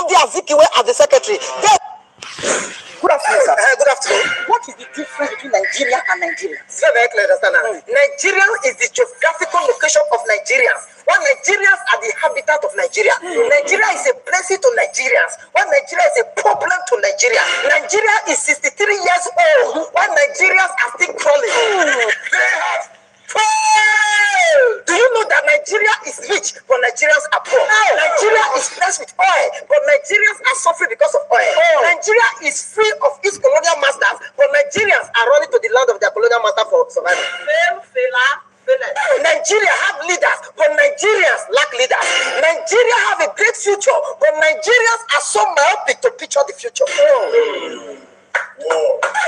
Nnamdi Azikiwe as the secretary. Good afternoon, sir. Good afternoon. What is the difference between Nigeria and Nigerians? It's very clear, understand now. Nigeria is the geographical location of Nigerians. While Nigerians are the habitat of Nigeria. Nigeria is a blessing to Nigerians. While Nigeria is a problem to Nigeria. Nigeria is 63 years old. While Nigerians are still crawling. They have failed. Do you know that Nigeria is rich, but Nigerians are poor? Nigeria is blessed with oil, but Nigerians are suffering because of oil. Nigeria is free of its colonial masters, but Nigerians are running to the land of their colonial master for survival. Nigeria have leaders, but Nigerians lack leaders. Nigeria have a great future, but Nigerians are so myopic to picture the future.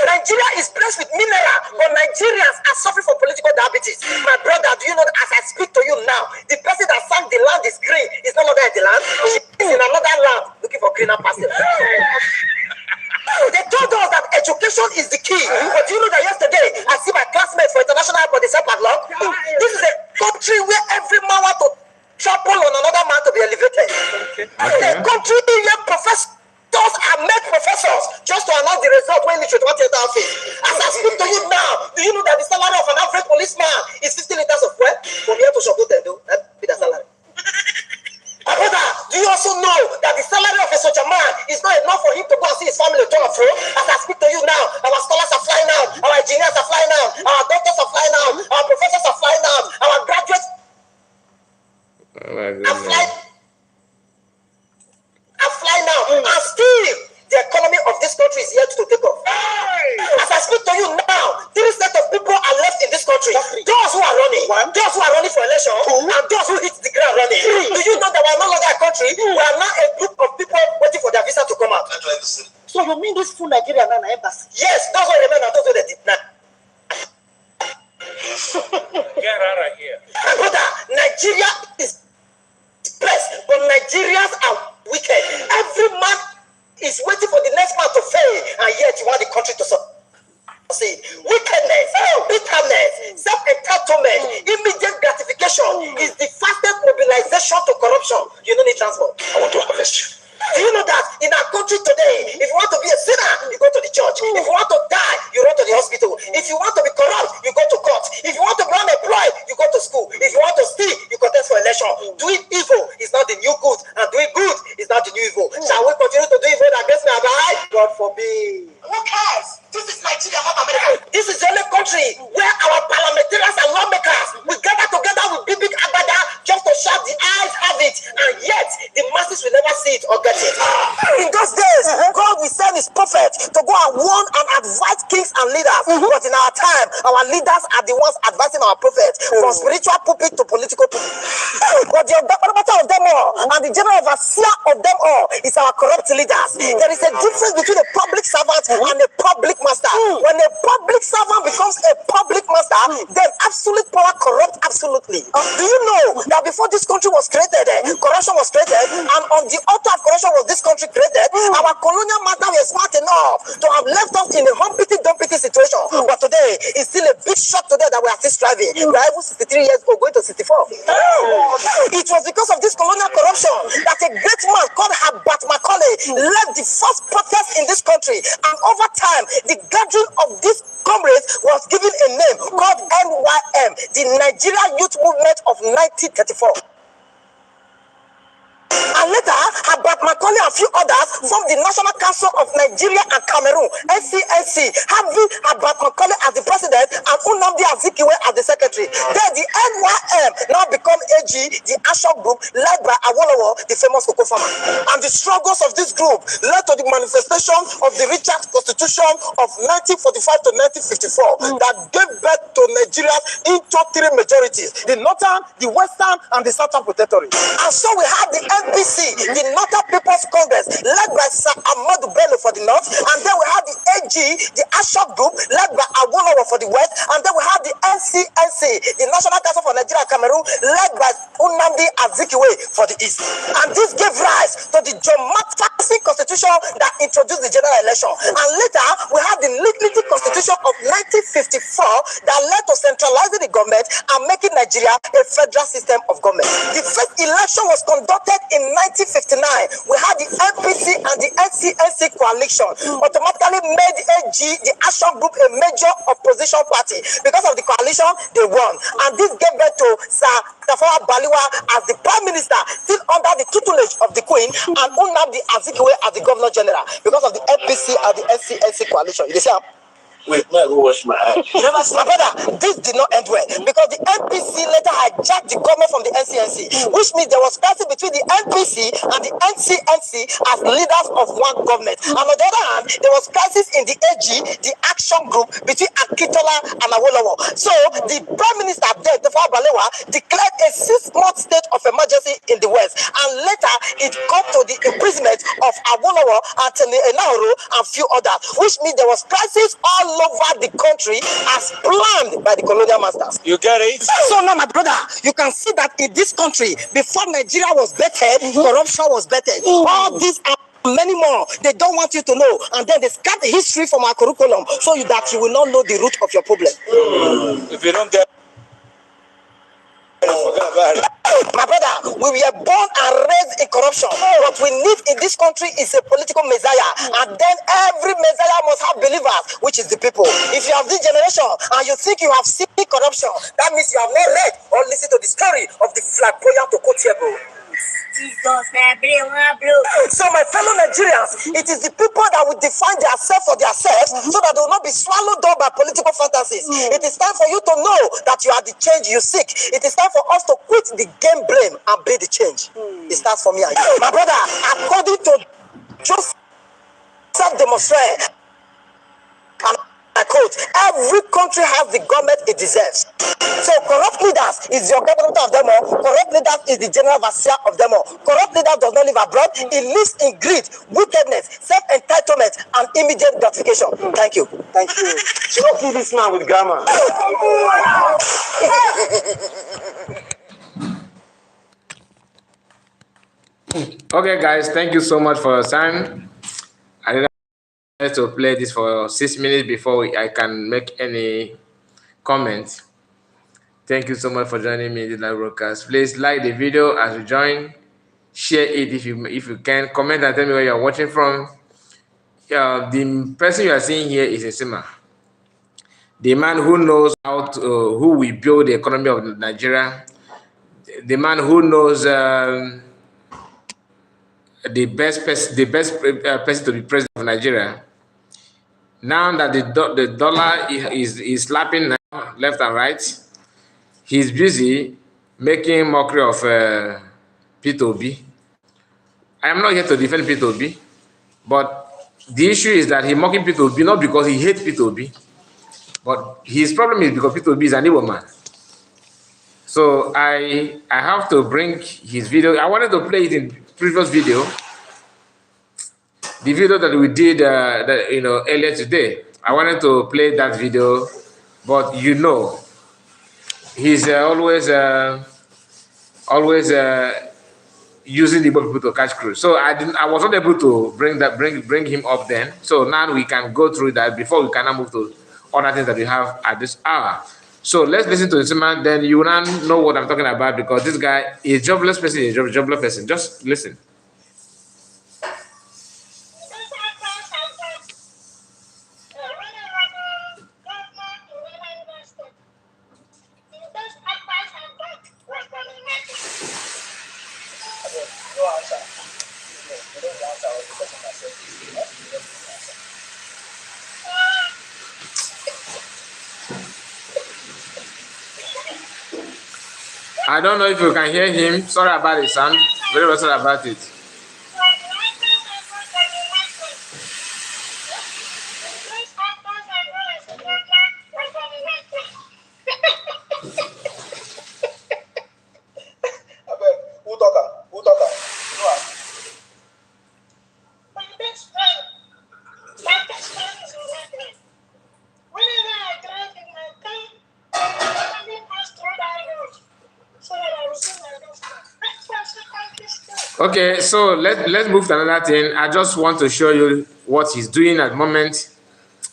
Nigeria is blessed with mineral, but Nigerians are suffering from political diabetes. My brother, do you know that as I speak to you now, the person that sang the land is green is no longer in the land. She is in another land looking for greener pastures. They told us that education is the key. But do you know that yesterday I see my classmates for international airport, they said padlock. This is a country where every man wants to trample on another man to be elevated. A country where professors are made professors just to announce the result when they should want to office. As I speak to you now, do you know that the salary of an average policeman is 50 liters of fuel? From here to Shokoten, that be the salary. Brother, do you also know that the salary of a soldier man is not enough for him to go and see his family to and fro? As I speak to you now, our scholars are flying out, our engineers are flying out, our doctors are flying out, our professors are flying out, our graduates are flying out, and still the economy of this country is yet to take off. As I speak to you now, 3 sets of people are left in this country. Those who are running, those who are running for election, and those who hit the ground running. Do you know that we are no longer a country? We are now a group of people waiting for their visa to come out. So you mean this full Nigeria now an embassy? Yes, those who remain and those who they did not. Get out of here. My brother, Nigeria is blessed, but Nigerians are wicked. Every man is waiting for the next man to fail, and yet you want the country to succeed. Wickedness, bitterness, self-entitlement, immediate gratification is the fastest mobilization to corruption. You don't need transport. I want to harvest you. Do you know that in our country today, if you want to be a sinner, you go to the church. If you want to die, you run to the hospital. If you want to be corrupt, you go to court. If you want to be unemployed, you go to school. If you want to steal, you contest for election. Doing evil is not the new good, and doing good is not the new evil. Shall we continue to do evil against my eye? God forbid. Who cares? This is Nigeria, not America. This is the only country where our parliamentarians and lawmakers will gather together with big agbada just to shout the eyes have it, and yet the masses will never see it or get it. In those days, God will send his prophet to go and warn and advise kings and leaders. But in our time, our leaders are the ones advising our prophets from spiritual pulpit to political pulpit. But the matter of them all and the general overseer of them all is our corrupt leaders. There is a difference between a public servant and a public master. When a public servant becomes a public master, then absolute power corrupts absolutely. Do you know that before this country was created, corruption was created, and on the altar of corruption was this country created? Our colonial master were smart enough to have left us in a humpity-dumpity situation. But today, it's still a big shock today that we are still striving. We are even 63 years old, going to 64. It was because of this colonial corruption that a great man called Herbert Macaulay led the first protest in this country. And over time, the gathering of these comrades was given a name called NYM, the Nigeria Youth Movement of 1934. And later, Herbert Macaulay and a few others formed the National Council of Nigeria and Cameroon, NCNC, having Herbert Macaulay as the president and Nnamdi Azikiwe as the secretary. Then the NYM now become AG, the Ashok group, led by Awolowo, the famous cocoa farmer. And the struggles of this group led to the manifestation of the Richard Constitution of 1945 to 1954 that gave birth to Nigeria into 3 majorities: the Northern, the Western, and the Southern Protectorate. And so we have the NPC, the Northern People's Congress, led by Sir Ahmadu Bello for the North, and then we have the AG, the Ashok Group, led by Awolowo for the West, and then we have the NCNC, the National Council for Nigeria and Cameroon, led by Nnamdi Azikiwe for the East. And this gave rise to the John Mattheson Constitution that introduced the general election. And later, we have the Lignity Constitution of 1954 that led to centralizing the government and making Nigeria a federal system of government. The first election was conducted in 1959. We had the NPC and the NCNC coalition automatically made AG, the Ashok Group, a major opposition party. Because of the coalition, they won. And this gave birth to Sir Tafawa Balewa as the Prime Minister, still under the tutelage of the Queen, and Nnamdi Azikiwe as the Governor General, because of the NPC and the NCNC coalition. You see how? Wait, may I go wash my eyes? My brother, this did not end well because the NPC later hijacked the government from the NCNC, which means there was crisis between the NPC and the NCNC as leaders of one government. And on the other hand, there was crisis in the AG, the Action Group, between Akintola and Awolowo. So the Prime Minister then, Tafawa Balewa, declared a 6-month state of emergency in the West, and later it got to the imprisonment of Awolowo and Enahoro and few others, which means there was crisis all over the country as planned by the colonial masters. You get it? So now, my brother, you can see that in this country, before Nigeria was bettered, corruption was bettered. All these and many more, they don't want you to know. And then they scan the history from our curriculum so that you will not know the root of your problem. If you don't get my brother, we were born and raised in corruption. What we need in this country is a political messiah, and then every messiah must have believers, which is the people. If you have this generation and you think you have seen corruption, that means you have not read or listened to the story of the flamboyant Okotiebo. So my fellow Nigerians, it is the people that will define themselves for themselves so that they will not be swallowed up by political fantasies. It is time for you to know that you are the change you seek. It is time for us to quit the game blame and be the change. It starts for me and you. My brother, according to Joseph Demonstrate, and I quote, every country has the government it deserves. So corrupt leaders is your government of them all. Corrupt leaders is the general overseer of them all. Corrupt leader does not live abroad. He lives in greed, wickedness, self-entitlement, and immediate gratification. Thank you. Thank you. don't kill this man with grammar. Okay, guys, thank you so much for your time. I didn't have to play this for 6 minutes before I can make any comments. Thank you so much for joining me in the live broadcast. Please like the video as you join. Share it if you can. Comment and tell me where you're watching from. The person you are seeing here is Nsima, the man who knows how to, who will build the economy of Nigeria, the man who knows the best person to be president of Nigeria. Now that the dollar is slapping now, left and right, he's busy making mockery of P2B. I am not here to defend P2B, but the issue is that he's mocking P2B not because he hates P2B, but his problem is because P2B is an Igbo man. So I have to bring his video. I wanted to play it in previous video, the video that we did earlier today. I wanted to play that video, but he's always using the Igbo people to catch crews. So I was not able to bring him up then. So now we can go through that before we can now move to other things that we have at this hour. So let's listen to this man, then you will now know what I'm talking about, because this guy is a jobless person, Just listen. I don't know if you can hear him. Sorry about the sound. Very well sorry about it. Okay, so let's move to another thing. I just want to show you what he's doing at the moment.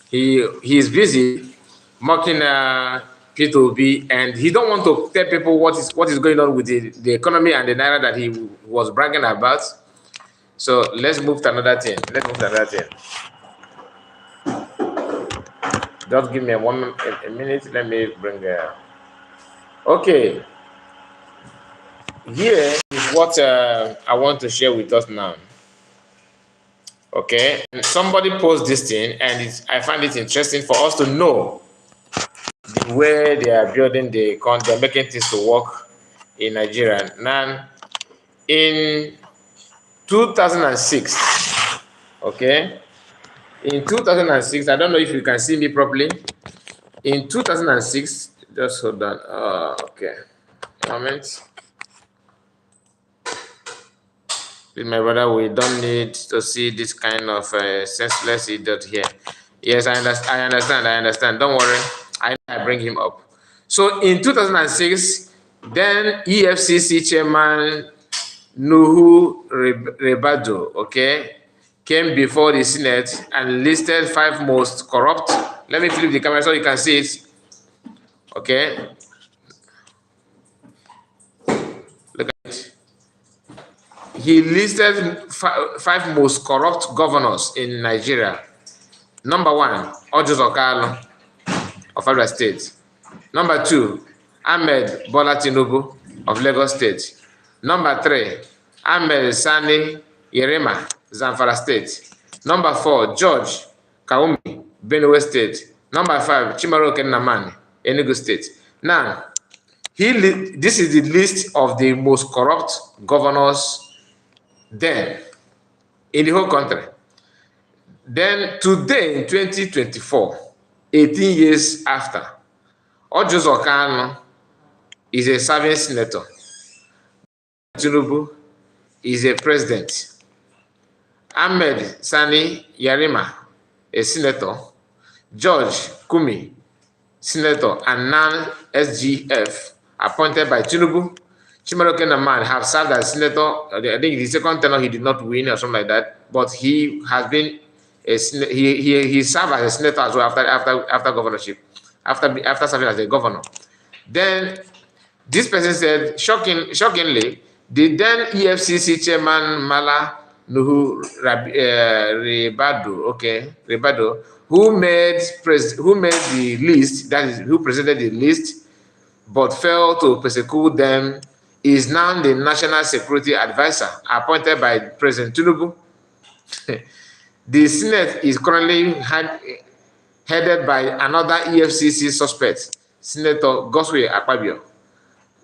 He's busy mocking P2B, and he don't want to tell people what is going on with the economy and the naira that he was bragging about. So let's move to another thing. Let's move to another thing. Just give me a minute. Let me bring. Okay, here is what I want to share with us now. Okay, and somebody posted this thing, and I find it interesting for us to know the way they are building they're making things to work in Nigeria. Now, in 2006, okay, in 2006, I don't know if you can see me properly. In 2006, just hold on. Okay, moment. With my brother, we don't need to see this kind of senseless idiot here. Yes, I understand. Don't worry. I bring him up. So in 2006, then EFCC chairman Nuhu Rebado, okay, came before the Senate and listed 5 most corrupt. Let me flip the camera so you can see it. Okay. Look at it. He listed 5 most corrupt governors in Nigeria. Number 1, Ojus Okalo of Federal State. Number 2, Ahmed Bola Tinubu of Lagos State. Number 3, Ahmed Sani Yerema, Zamfara State. Number 4, George Kaumi, Benue State. Number 5, Chimaroke Nnamani, Enugu State. Now, this is the list of the most corrupt governors then in the whole country. Then today, in 2024, 18 years after, Ojus Okano is a serving senator. Tinubu is a president. Ahmed Sani Yarima, a senator. George Kumi, senator and non-SGF, appointed by Tinubu. Chimaroke Nnamani have served as senator. I think the second tenure he did not win or something like that, but he has been he served as a senator as well after governorship, after serving as a governor. Then this person said, shockingly, the then EFCC chairman Mala Nuhu Rebado, who made the list, that is, who presented the list, but failed to prosecute them, is now the National Security Advisor appointed by President Tinubu. The Senate is currently headed by another EFCC suspect, Senator Goswe Akpabio.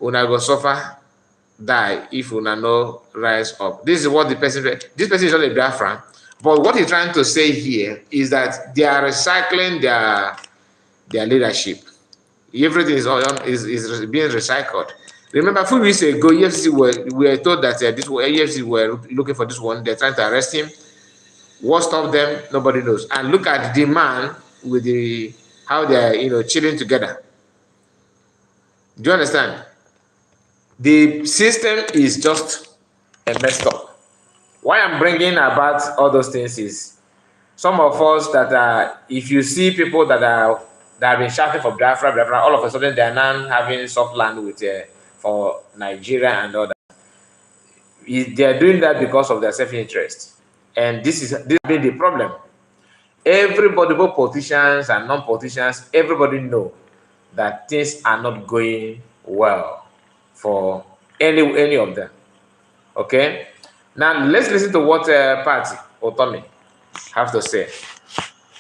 Una go suffer, die if una no rise up. This is what this person is not a Biafran, but what he's trying to say here is that they are recycling their leadership. Everything is being recycled. Remember, a few weeks ago, EFCC we were told that EFCC were looking for this one. They're trying to arrest him. What stopped them? Nobody knows. And look at the man with how they're chilling together. Do you understand? The system is just messed up. Why I'm bringing about all those things is some of us that are, if you see people that have been shouting for Biafra, all of a sudden they are now having soft land with for Nigeria and all that. They are doing that because of their self-interest, and this has been the problem. Everybody, both politicians and non-politicians, everybody know that things are not going well for any of them. Okay, now let's listen to what Pat or Tommy have to say.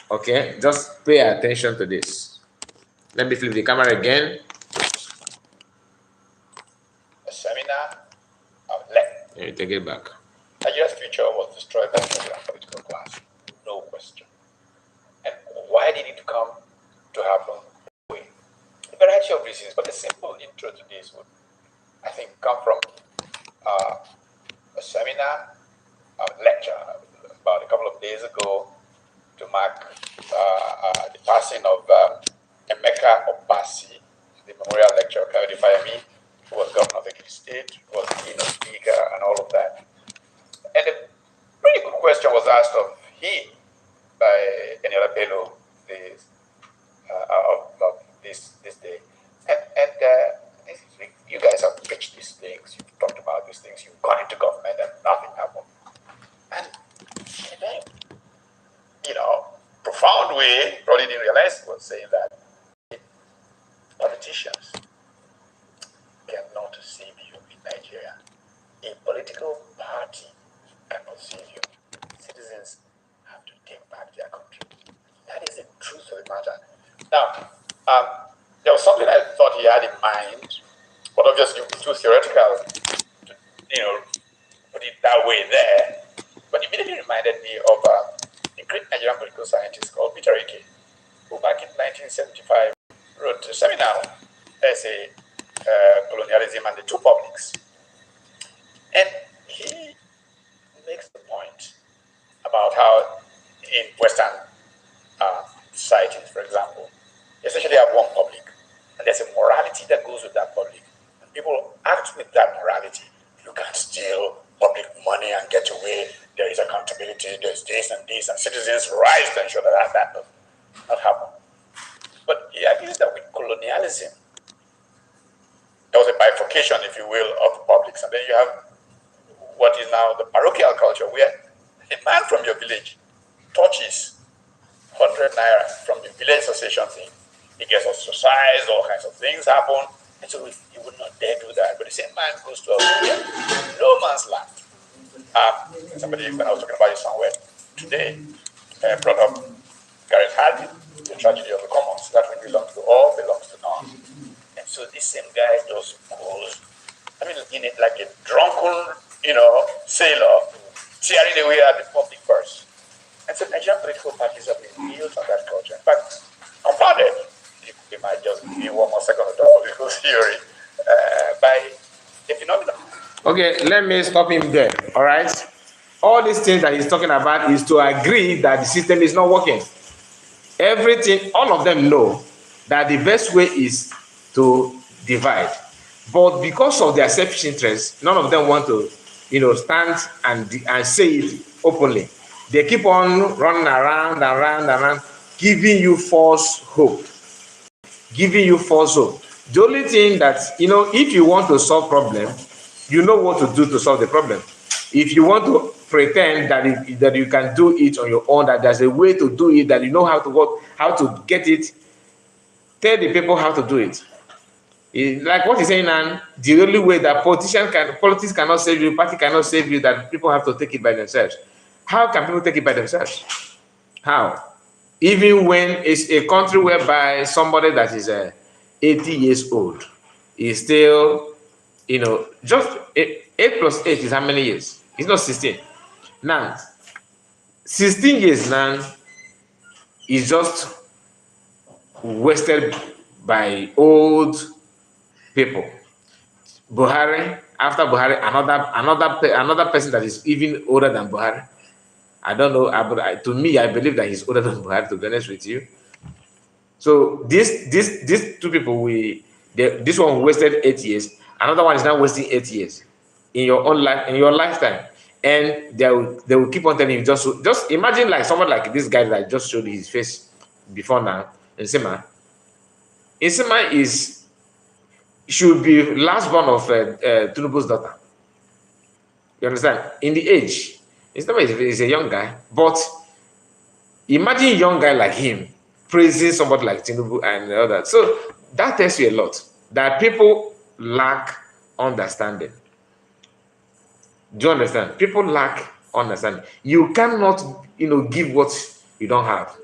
Okay, just pay attention to this. Let me flip the camera again. A seminar outlet. Let me take it back. Nigeria's future was destroyed by the political class. No question. And why did it come to happen? A variety of reasons, but a simple intro to this would, I think, come from a seminar, a lecture about a couple of days ago to mark the passing of Emeka Obasi, the memorial lecture of Kayode Fayemi, who was governor of the State, who was keynote speaker, and all of that. And a pretty good question was asked of him by Eniola Bello of this day. And you guys have pitched these things, you've talked about these things, you've gone into government and nothing happened. And in a very, profound way, probably didn't realize, was saying that politicians cannot save you in Nigeria. A political party cannot save you. Citizens have to take back their country. That is the truth of the matter. Now, there was something I thought he had in mind, but obviously too theoretical to, put it that way there. But it immediately reminded me of a great Nigerian political scientist called Peter Ike, who back in 1975 wrote a seminal essay, Colonialism and the Two Publics. And he makes the point about how in Western societies, for example, you essentially have one public, and there's a morality that goes with that public. And people act with that morality. You can't steal public money and get away. There is accountability, there's this, and citizens rise to ensure that does not happen. But he argues that with colonialism, there was a bifurcation, if you will, of the publics. And then you have what is now the parochial culture, where a man from your village touches 100 naira from the village association thing. He gets ostracized, all kinds of things happen. And so he would not dare do that. But the same man goes to a no man's land. Somebody, when I was talking about it somewhere today, brought up Gareth Hardy, the tragedy of the commons, that which belongs to all belongs to none. And so this same guy just goes, in it like a drunken, sailor, tearing away at the public purse. And so Nigerian political parties have been built on that culture. In fact, compounded, we might just give you one more second on top of political theory, by a phenomenon. Okay, let me stop him there. All right. All these things that he's talking about is to agree that the system is not working. Everything, all of them know that the best way is to divide. But because of their selfish interest, none of them want to, stand and say it openly. They keep on running around, giving you false hope. The only thing that, if you want to solve problem, you know what to do to solve the problem. If you want to pretend that you can do it on your own, that there's a way to do it, that you know how to get it, tell the people how to do it. Like what he's saying, and the only way that politics cannot save you, party cannot save you, that people have to take it by themselves. How can people take it by themselves? How? Even when it's a country whereby somebody that is 80 years old is still, just 8 plus 8 is how many years? It's not 16. Now, 16 years now is just wasted by old people. Buhari, after Buhari, another person that is even older than Buhari. I don't know, but to me, I believe that he's older than Buhari, to be honest with you. So these two people, this one wasted 8 years. Another one is now wasting 8 years in your own life, in your lifetime, and they will keep on telling you. Just imagine like someone like this guy that I just showed his face before now, Nsema. Nsema should be last born of Tinubu's daughter. You understand? In the age, Nsema is a young guy, but imagine a young guy like him praising somebody like Tinubu and all that. So that tells you a lot, that people lack understanding. Do you understand? People lack understanding. You cannot, give what you don't have.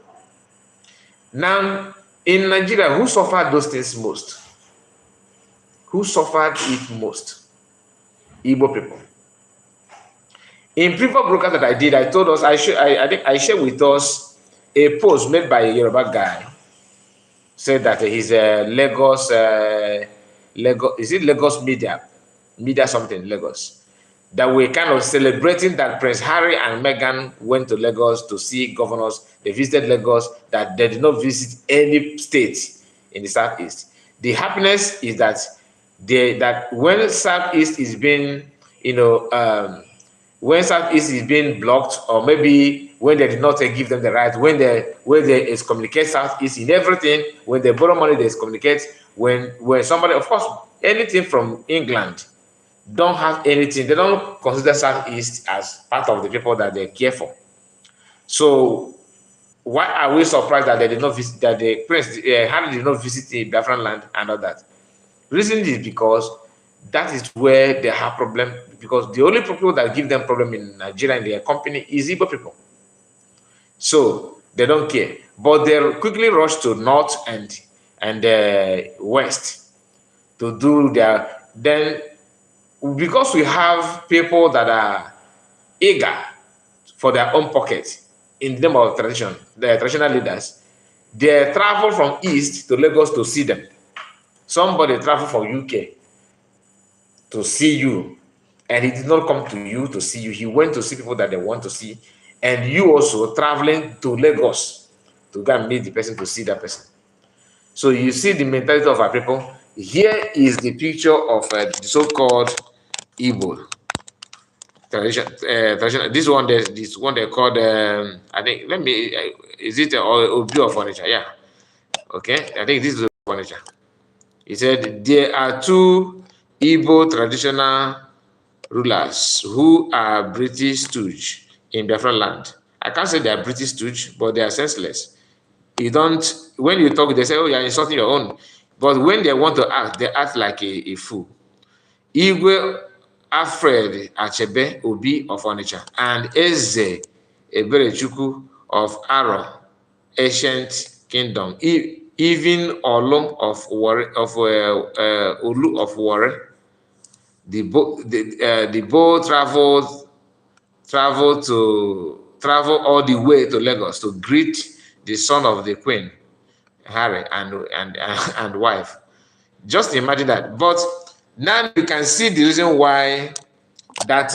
Now, in Nigeria, who suffered those things most? Who suffered it most? Igbo people. In previous broadcast that I did, I told us, I think I shared with us a post made by a Yoruba guy. Said that he's a Lagos, is it Lagos media something, Lagos. That we're kind of celebrating that Prince Harry and Meghan went to Lagos to see governors. They visited Lagos, that they did not visit any state in the Southeast. The happiness is that when Southeast is being, when Southeast is being blocked, or maybe when they did not give them the right, when they excommunicate Southeast in everything, when they borrow money, they excommunicate. When somebody, of course, anything from England don't have anything, they don't consider Southeast as part of the people that they care for. So why are we surprised that they did not visit, that the Prince Harry did not visit the Biafran land and all that? Reason is because that is where they have problem, because the only people that give them problem in Nigeria in their company is Igbo people. So they don't care, but they quickly rush to north and west to do their, then because we have people that are eager for their own pocket in the name of tradition, the traditional leaders, they travel from east to Lagos to see them. Somebody travel from UK to see you, and he did not come to you to see you. He went to see people that they want to see, and you also traveling to Lagos to go and meet the person, to see that person. So you see the mentality of our people. Here is the picture of the so-called Igbo tradition. This one they called. I think. Let me. Is it Obi of furniture? Yeah. Okay. I think this is furniture. He said there are two Igbo traditional rulers who are British stooge in Biafran land. I can't say they are British stooge, but they are senseless. You don't, when you talk, they say, oh, you're insulting your own. But when they want to act, they act like a fool. Igwe Alfred Achebe Obi of Onitsha and Eze Eberechukwu of Aro, ancient kingdom. Even Olum of Olu of Warre, the boat travel all the way to Lagos to greet the son of the queen, Harry, and wife. Just imagine that. But now you can see the reason why that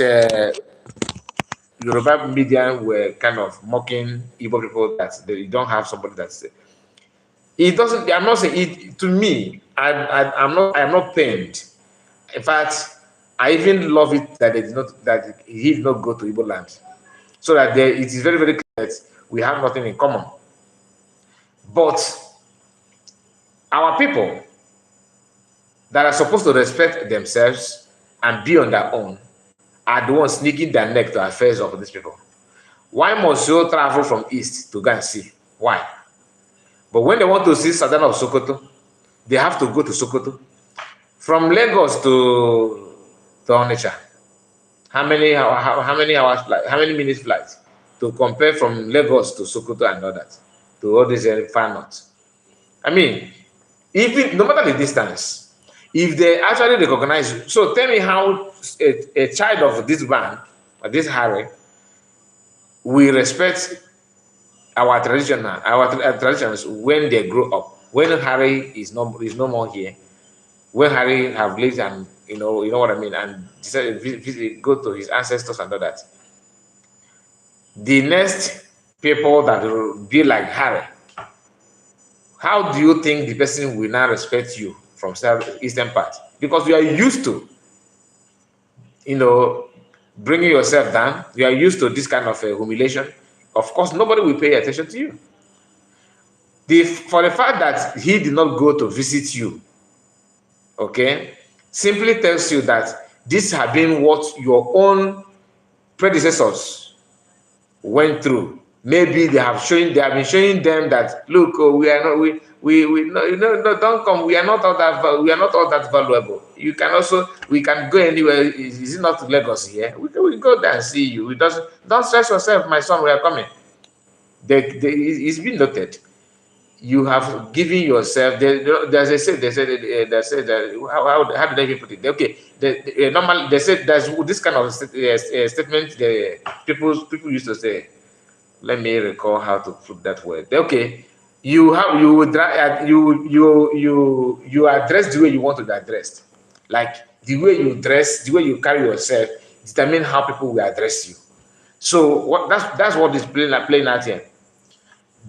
Yoruba media were kind of mocking Igbo people, that they don't have somebody that's. It doesn't. I'm not saying it to me. I'm not pained. In fact, I even love it that he did not go to Igbo land, so that it is very, very clear that we have nothing in common. But our people that are supposed to respect themselves and be on their own are the ones sneaking their neck to affairs of these people. Why must you travel from east to go and see? Why? But when they want to see Sultan of Sokoto, they have to go to Sokoto. From Lagos to Onitsha, how many hours flight? How many minutes flight? To compare from Lagos to Sokoto and all that, to all these far north. I mean, even no matter the distance, if they actually recognize you, so tell me how a child of this band, or this Harry, will respect our traditions when they grow up. When Harry is no more here, when Harry have lived and you know what I mean, and decided to go to his ancestors and all that, the next people that will be like Harry, how do you think the person will now respect you from eastern part? Because you are used to, bringing yourself down. You are used to this kind of humiliation. Of course, nobody will pay attention to you. For the fact that he did not go to visit you, okay, simply tells you that this has been what your own predecessors went through. Maybe they have been showing them that, look, we are not, no, don't come. We are not all that valuable. We can go anywhere. Is it not Lagos here? We go there and see you. Don't stress yourself, my son. We are coming. It's been noted. You have given yourself. As I said, they said that. How did I even put it? Okay, normally they said there's this kind of statement. The people used to say. Let me recall how to put that word. Okay, you address the way you want to be addressed. Like the way you dress, the way you carry yourself, determine how people will address you. So that's what is playing out here.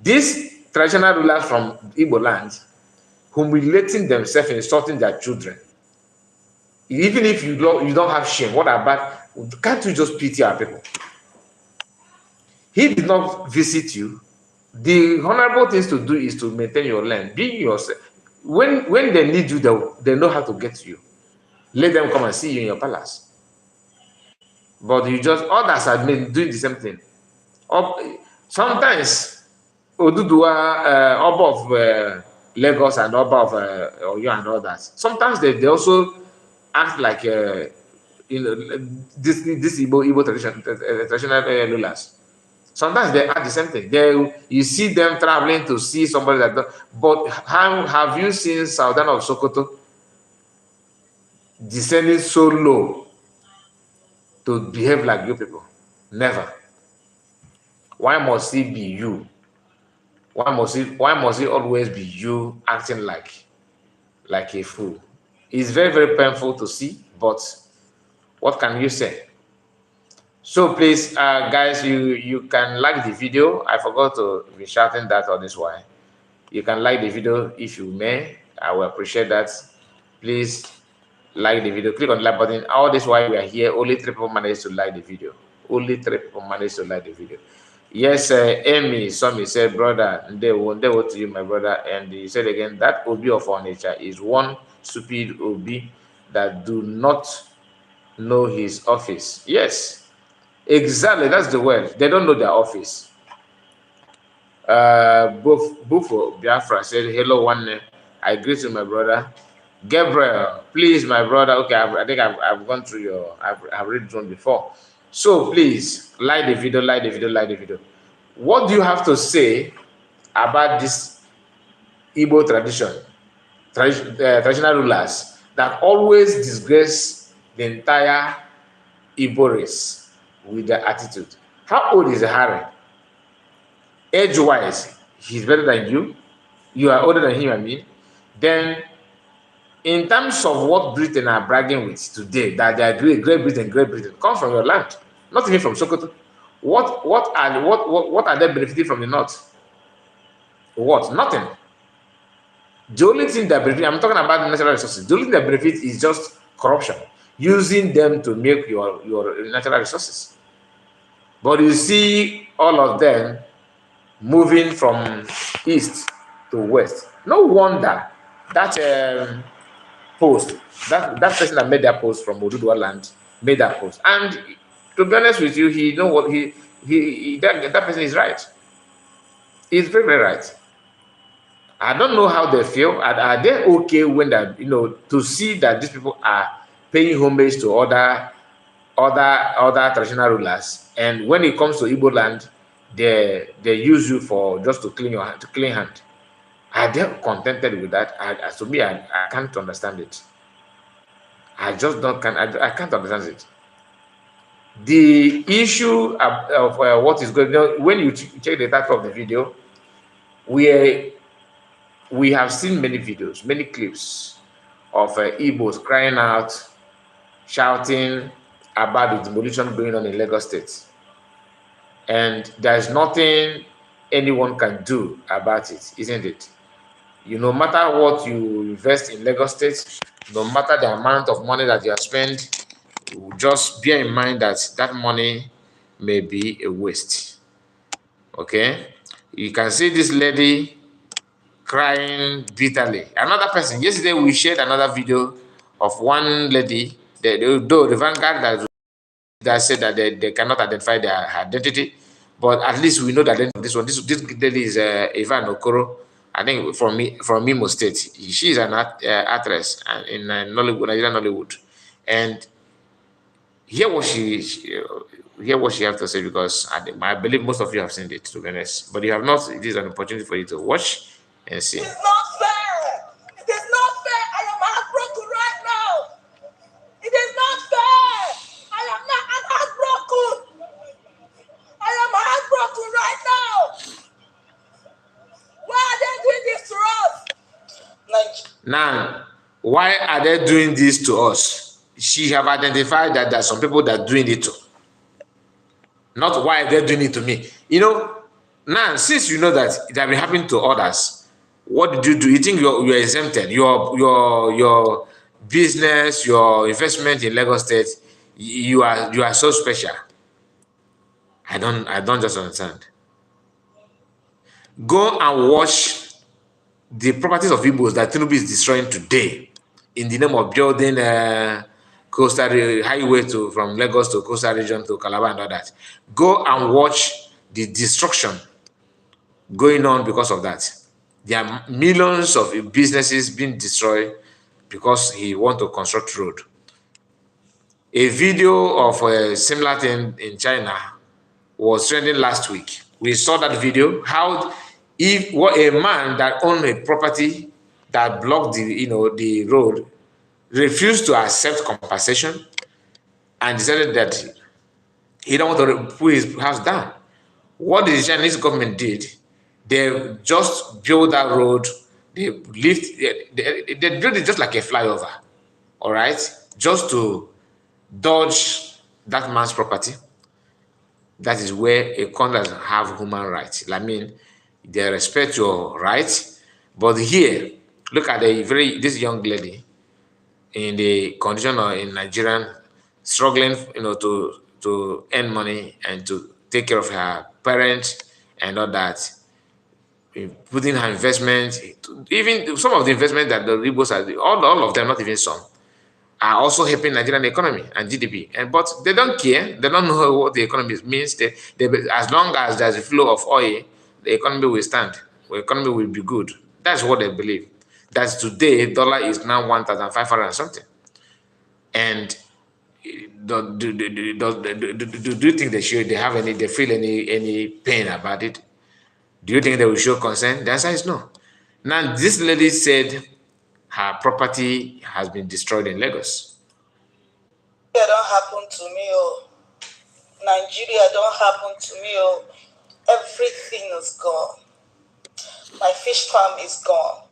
These traditional rulers from Igbo land, humiliating themselves, insulting their children. Even if you don't have shame, what about Can't you just pity our people? He did not visit you. The honorable things to do is to maintain your land. Be yourself. When they need you, they know how to get to you. Let them come and see you in your palace. But you just, others have been doing the same thing. Sometimes Oduduwa, Oba of Lagos and Oba of Oyo and all that. Sometimes they also act like this Igbo traditional rulers. Sometimes they act the same thing. You see them traveling to see somebody like that. But have you seen Sultan of Sokoto descending so low to behave like you people? Never. Why must it be you? Why must it always be you acting like a fool? It's very, very painful to see, but what can you say? So please, guys, you can like the video. I forgot to be shouting that on this one. You can like the video if you may. I will appreciate that. Please like the video. Click on the like button. All this while we are here, only 3 people managed to like the video. Only 3 people managed to like the video. Yes, Amy Somi said, brother, they won't to you, my brother. And he said again, that Obi of our nature is one stupid Obi that do not know his office. Yes, exactly. That's the word. They don't know their office. Bufo Biafra said, hello, one. I greet you, my brother. Gabriel, please, my brother. Okay, I think I've gone through your, I've read it one before. So please, like the video, like the video, like the video. What do you have to say about this Igbo traditional rulers that always disgrace the entire Igbo race with their attitude? How old is Harry? Age-wise, he's better than you. You are older than him, I mean. Then, in terms of what Britain are bragging with today, that they are Great Britain come from your land, not even from Sokoto. What are they benefiting from the north? What? Nothing. The only thing that benefit, I'm talking about the natural resources. The only thing that benefit is just corruption, using them to make your natural resources. But you see all of them moving from east to west. No wonder that post, that person that made that post from Oduduwa land made that post. And to be honest with you, he know what that person is right. He's very, very right. I don't know how they feel. Are they okay when that, to see that these people are paying homage to other traditional rulers, and when it comes to Igbo land, they use you for just to clean hand. Are they contented with that? To me, I can't understand it. I just don't I can't understand it. The issue of what is going on, when you check the title of the video, we have seen many videos, many clips of Igbos crying out, shouting about the demolition going on in Lagos State. And there's nothing anyone can do about it, isn't it? No matter what you invest in Lagos State, no matter the amount of money that you have spent, just bear in mind that that money may be a waste. Okay? You can see this lady crying bitterly. Another person, yesterday we shared another video of one lady, the Vanguard that said that they cannot identify their identity, but at least we know that this lady is Ivan Okoro, I think from Imo State. She is an actress in Nollywood, Nigerian Nollywood, and hear what she has to say, because I believe most of you have seen it, to be honest. But you have not. It is an opportunity for you to watch and see. It's not fair. It is not fair. I am heartbroken right now. It is not fair. I am heartbroken. I am heartbroken right now. Why are they doing this to us? Now, why are they doing this to us? She have identified that there are some people that are doing it to. Not why they're doing it to me. Now, since you know that it has been happening to others, what did you do? You think you're exempted? Your business, your investment in Lagos State, you are so special. I don't just understand. Go and watch the properties of Igbos that Tinubu is destroying today in the name of building coastal highway from Lagos to coastal region to Calabar and all that. Go and watch the destruction going on because of that. There are millions of businesses being destroyed because he want to construct road. A video of a similar thing in China was trending last week. We saw that video, how if a man that owned a property that blocked the road refused to accept compensation and decided that he don't want to put his house down. What the Chinese government did, they just built that road. They built it just like a flyover, all right, just to dodge that man's property. That is where a country doesn't have human rights. I mean, they respect your rights, but here, look at this young lady in the condition of in Nigerian struggling, to earn money and to take care of her parents and all that, putting her investment, even some of the investment that the Igbos are, all of them, not even some, are also helping Nigerian economy and GDP. But they don't care. They don't know what the economy means. As long as there's a flow of oil, the economy will stand. The economy will be good. That's what they believe. That's today, dollar is now 1,500 and something. And do you think they feel any pain about it? Do you think they will show concern? The answer is no. Now, this lady said her property has been destroyed in Lagos. It don't happen to me, oh. Nigeria don't happen to me, oh. Everything is gone. My fish farm is gone.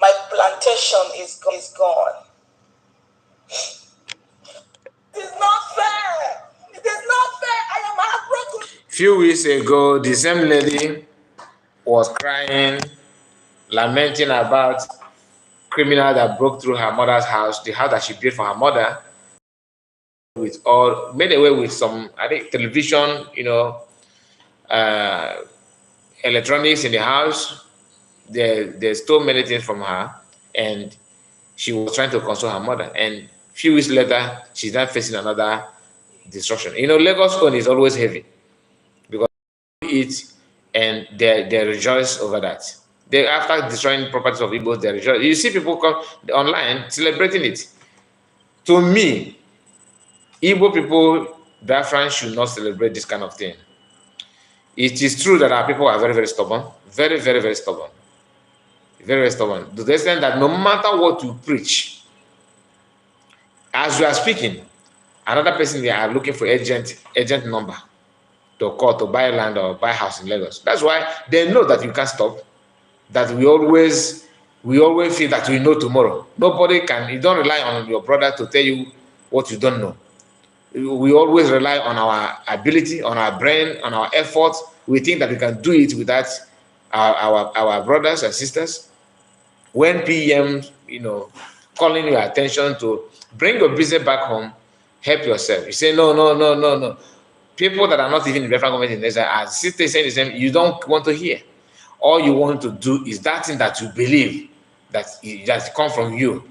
My plantation is gone. It is not fair. It is not fair. I am heartbroken. Few weeks ago, the same lady was crying, lamenting about criminal that broke through her mother's house, the house that she built for her mother, made away with some, I think, television, electronics in the house. They stole many things from her, and she was trying to console her mother. And a few weeks later, she's now facing another destruction. Lagos own is always heavy because it, and they rejoice over that. After destroying properties of Igbo, they rejoice. You see people come online celebrating it. To me, Igbo people, Biafrans, should not celebrate this kind of thing. It is true that our people are very, very stubborn. Very, very, very stubborn. Very, very stubborn. To the extent that no matter what you preach, as you are speaking, another person they are looking for agent number to call to buy land or buy house in Lagos. That's why they know that you can't stop. That we always feel that we know tomorrow. Nobody can. You don't rely on your brother to tell you what you don't know. We always rely on our ability, on our brain, on our effort. We think that we can do it without our brothers and sisters. When PM, calling your attention to bring your business back home, help yourself. You say no. People that are not even in the federal government in Nigeria are still saying the same. You don't want to hear. All you want to do is that thing that you believe that come from you.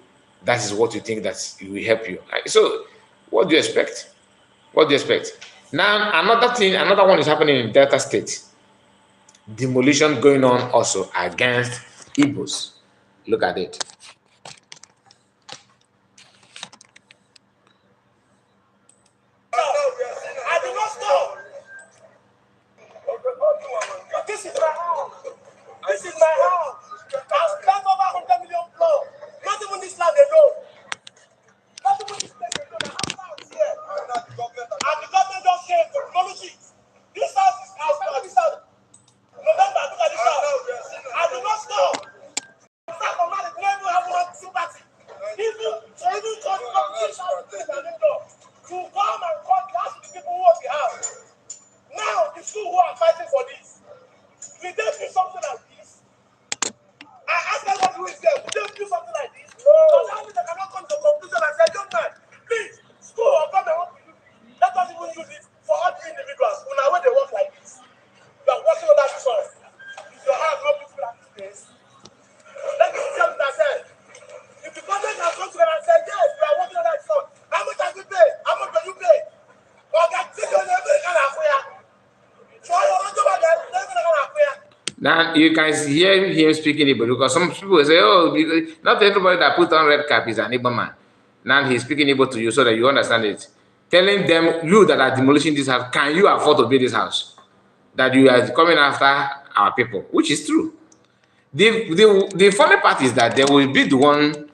That is what you think that will help you. So, what do you expect? What do you expect? Now, another one is happening in Delta State. Demolition going on also against Igbos. Look at it. I do not stop. This is my house. This is my house. I've spent over 100 million plus. Not even this land alone. Not even this place alone. I have house here. And the government just came to demolish it. This house is house. This house. November, look at this house. I do not stop. Start from now, they don't even have Now you can hear him speaking Igbo because some people will say, "Oh, not everybody that put on red cap is an Igbo man." Now he's speaking Igbo to you so that you understand it. Telling them, you that are demolishing this house, can you afford to build this house? That you are coming after our people, which is true. The funny part is that they will be the one,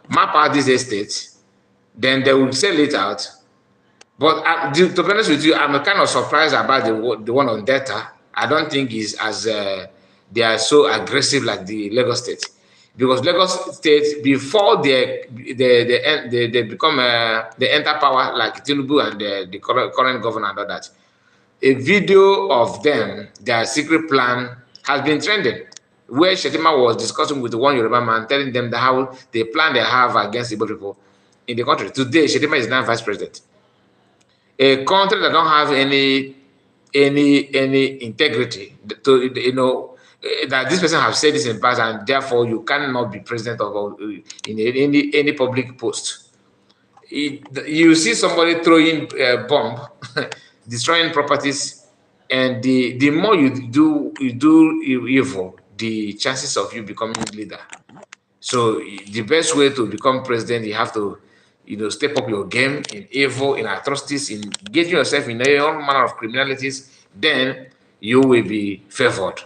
map out this estate, then they will sell it out. But to be honest with you, I'm kind of surprised about the one on Delta. I don't think is as they are so aggressive like the Lagos State, because Lagos State before they become they enter power like Tinubu and the current governor and all that. A video of them, their secret plan has been trending, where Shetima was discussing with one Yoruba man, telling them that how the plan they have against Igbo people in the country. Today, Shetima is now vice president. A country that don't have any integrity, that this person have said this in the past, and therefore you cannot be president of in any public post. You see somebody throwing a bomb, destroying properties, and the more you do evil, the chances of you becoming leader. So the best way to become president, you have to, step up your game in evil, in atrocities, in getting yourself in all manner of criminalities. Then you will be favored.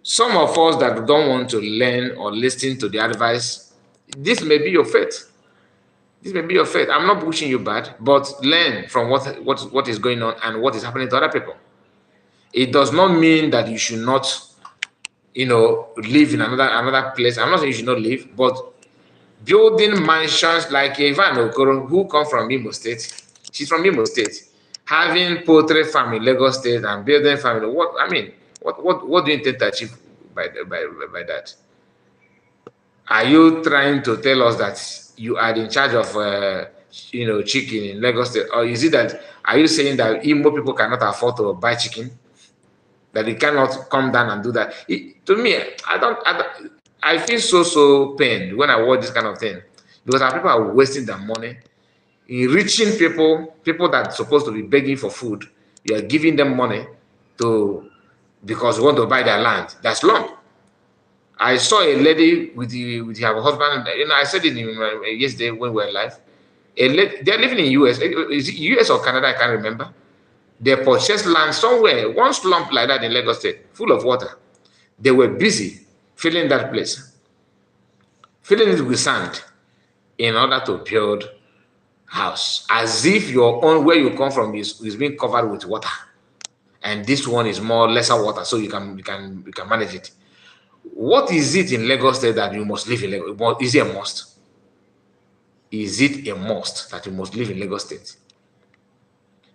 Some of us that don't want to learn or listen to the advice, this may be your fate. This may be your fate. I'm not pushing you bad, but learn from what is going on and what is happening to other people. It does not mean that you should not, live in another place. I'm not saying you should not live, but building mansions like Ivan Okoro, who come from Imo State, she's from Imo State, having poultry farm in Lagos State and building family. What do you intend to achieve by that? Are you trying to tell us that you are in charge of, chicken in Lagos State? Or is it that, are you saying that Igbo people cannot afford to buy chicken? That they cannot come down and do that? To me, I feel so pained when I watch this kind of thing. Because our people are wasting their money. Enriching people that are supposed to be begging for food, you are giving them money because you want to buy their land. That's long. I saw a lady with her husband. I said it yesterday when we were live. They're living in US. Is it US or Canada? I can't remember. They purchased land somewhere, one slump like that in Lagos State, full of water. They were busy filling that place, filling it with sand in order to build house, as if your own where you come from is being covered with water, and this one is lesser water, so you can manage it. What is it in Lagos State that you must live in Lagos? Is it a must? Is it a must that you must live in Lagos State?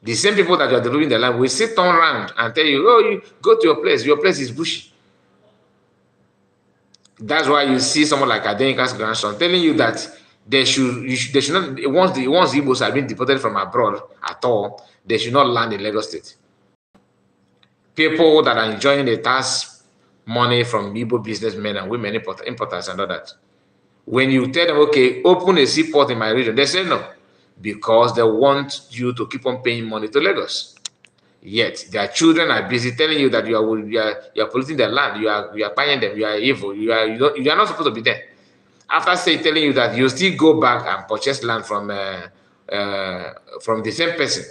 The same people that you are developing the land will sit on around and tell you, oh, you go to your place. Your place is bushy. That's why you see someone like Adenika's grandson telling you that they should not, once Igbos have been deported from abroad at all, they should not land in Lagos State. People that are enjoying the tax money from Igbo businessmen and women importers and all that. When you tell them, okay, open a seaport in my region, they say no, because they want you to keep on paying money to Lagos. Yet their children are busy telling you that you are polluting their land, you are buying them, you are evil, you are not supposed to be there. After telling you that, you still go back and purchase land from the same person.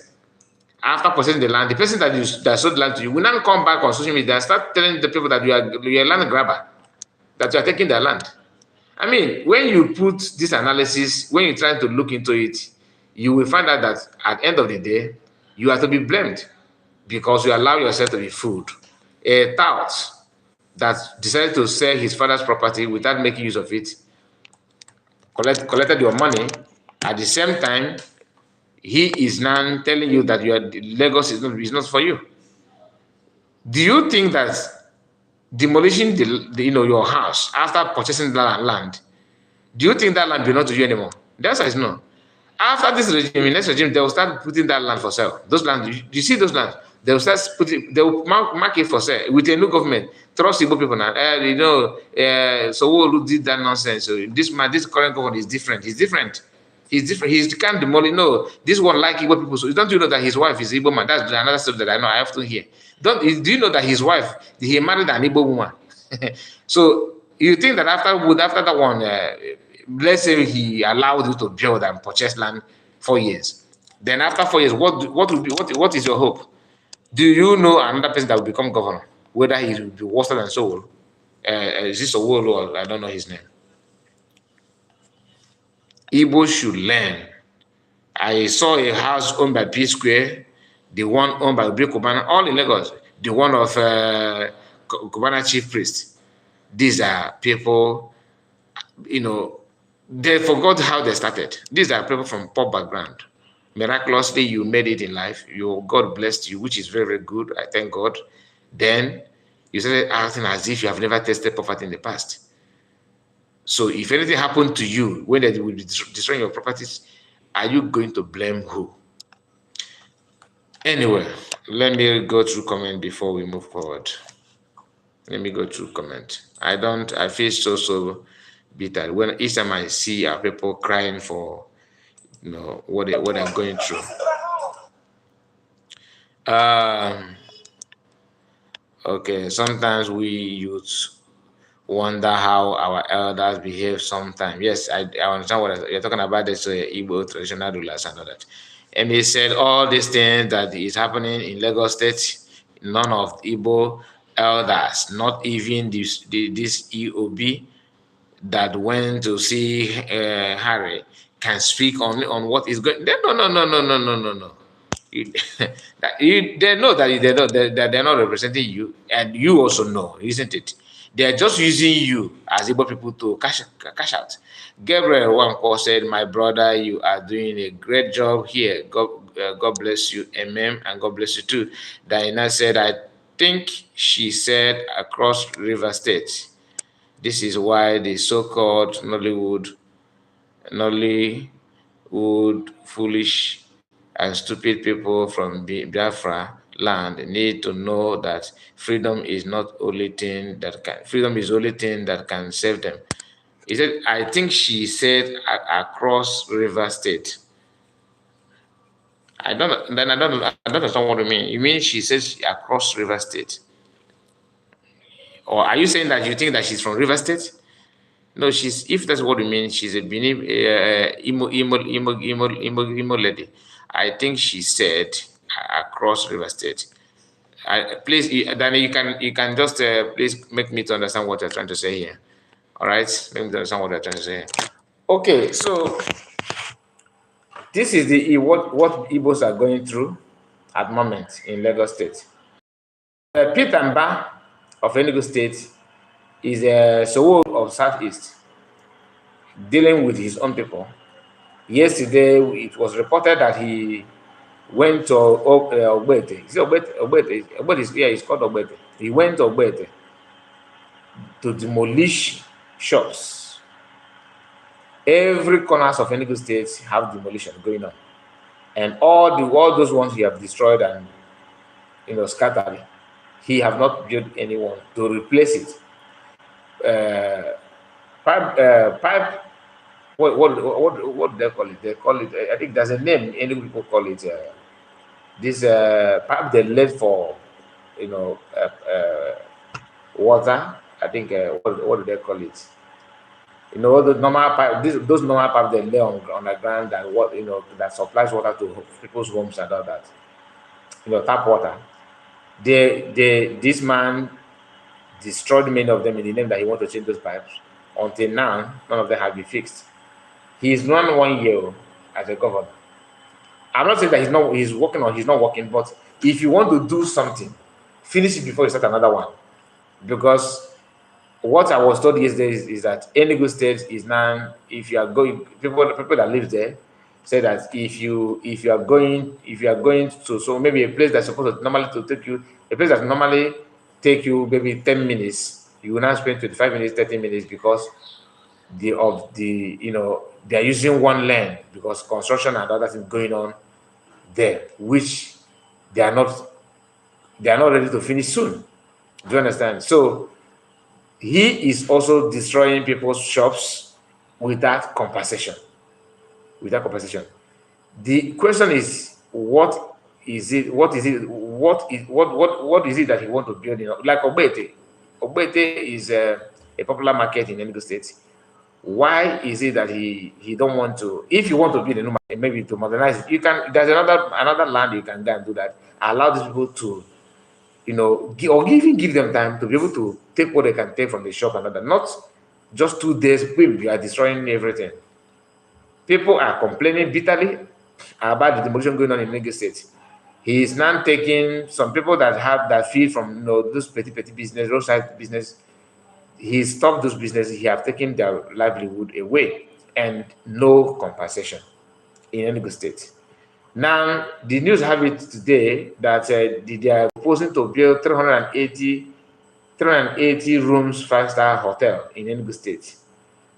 After purchasing the land, the person that sold the land to you will not come back on social media and start telling the people that you are a land grabber, that you are taking their land. I mean, when you put this analysis, when you try to look into it, you will find out that at the end of the day, you are to be blamed because you allow yourself to be fooled. A tout that decided to sell his father's property without making use of it, collected your money. At the same time, he is now telling you that Lagos is not for you. Do you think that demolishing your house after purchasing that land, do you think that land belongs to you anymore? The answer is no. After this regime, in next regime, they will start putting that land for sale. Those lands, you see those lands, they will start they will mark it for sale with a new government. Trust Igbo people now. So who did that nonsense? So this current government is different. It's different. He's different. He's can't demolish. No, this one like Igbo people. So don't you know that his wife is Igbo man? That's another stuff that I know. I often hear. Do you know that his wife he married an Igbo woman? So you think that after that one, let's say he allowed you to build and purchase land 4 years. Then after 4 years, what is your hope? Do you know another person that will become governor? Whether he will be worse than Soul? Is this Owolo or I don't know his name? Igbo should learn. I saw a house owned by P Square, the one owned by Obi Kubana, all in Lagos, the one of Kubana chief priest. These are people, they forgot how they started. These are people from poor background. Miraculously, you made it in life. God blessed you, which is very, very good. I thank God. Then you started acting as if you have never tasted poverty in the past. So if anything happened to you when they will be destroying your properties, are you going to blame who? Anyway, let me go through comment before we move forward. Let me go through comment. I feel so bitter when each time I see our people crying for what they're going through. Okay, sometimes we youths wonder how our elders behave sometimes. Yes, I understand what you're talking about. This Igbo traditional rulers and all that. And he said all these things that is happening in Lagos State, none of Igbo elders, not even this EOB that went to see Harry, can speak on what is going. No. They know that they're not representing you, and you also know, isn't it? They're just using you as Igbo people to cash out. Gabriel Wanko said, "My brother, you are doing a great job here. God bless you, amen, and God bless you too." Diana said, "I think she said across River State. This is why the so-called Nollywood foolish and stupid people from Biafra land need to know that freedom is the only thing that can save them." He said, I think she said across River State. I don't understand what you mean. You mean she says across River State? Or are you saying that you think that she's from River State? No, if that's what you mean, she's a Benin emo lady. I think she said across River State. Please, Danny, you can just please make me to understand what you're trying to say here. All right, make me to understand what you're trying to say. Okay, so this is what Igbos are going through at the moment in Lagos State. Peter Mba of Enugu State is a Sowo of Southeast, dealing with his own people. Yesterday, it was reported that he went to Ogbete. Is it Ogbete? Ogbete, yeah, it's called Ogbete. He went to Ogbete to demolish shops. Every corners of Enugu State have demolition going on, and all those ones he have destroyed and scattered. He have not built anyone to replace it. Pipe. What do they call it? They call it. I think there's a name. Any people call it. This pipe they laid for, water. I think. What do they call it? The normal pipe. Those normal pipes they lay on the ground that that supplies water to people's homes and all that. Tap water. This man destroyed many of them in the name that he wanted to change those pipes. Until now, none of them have been fixed. He's run 1 year as a governor. I'm not saying that he's working or he's not working, but if you want to do something, finish it before you start another one. Because what I was told yesterday is that Enugu State is now, if you are going, people that live there say that if you are going to, so maybe a place that's supposed to normally take you maybe 10 minutes, you will now spend 25 minutes, 30 minutes because they are using one lane because construction and other things going on there, which they are not ready to finish soon. Do you understand? So he is also destroying people's shops without compensation, without compensation. The question is, what is it? What is it? What is it that he want to build? Like Ogbete. Ogbete is a popular market in Enugu State. Why is it that he don't want to? If you want to build a new market, maybe to modernize it, you can. There's another land you can go and do that. Allow these people to, or even give them time to be able to take what they can take from the shop and other. Not just 2 days. We are destroying everything. People are complaining bitterly about the demolition going on in Lagos State. He is now taking some people that feed from those petty business, roadside business. He stopped those businesses. He have taken their livelihood away and no compensation in Enugu State. Now the news have it today that they are proposing to build 380 rooms 5-star hotel in Enugu State,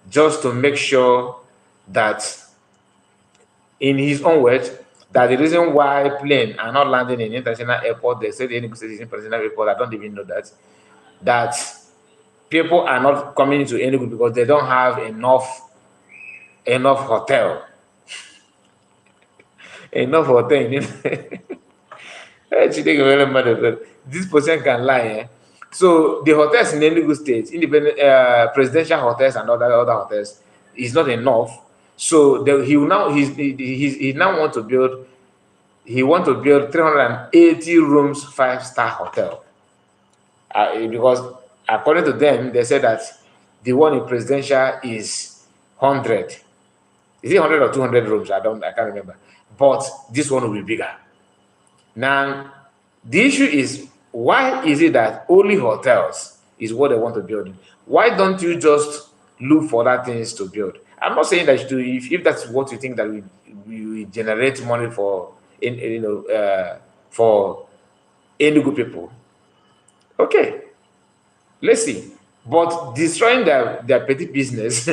just to make sure that, in his own words, that the reason why planes are not landing in international airport, they say the Enugu State is international airport. I don't even know that people are not coming to Enugu because they don't have enough hotel. Enough hotel. This person can lie. So the hotels in Enugu State, independent presidential hotels and other hotels, is not enough. So he now want to build. He want to build 380 rooms 5-star hotel. Because according to them, they said that the one in presidential is 100. Is it 100 or 200 rooms? I can't remember. But this one will be bigger. Now, the issue is, why is it that only hotels is what they want to build? Why don't you just look for other things to build? I'm not saying that if that's what you think that we generate money for for Enugu people. Okay, let's see. But destroying their petty business,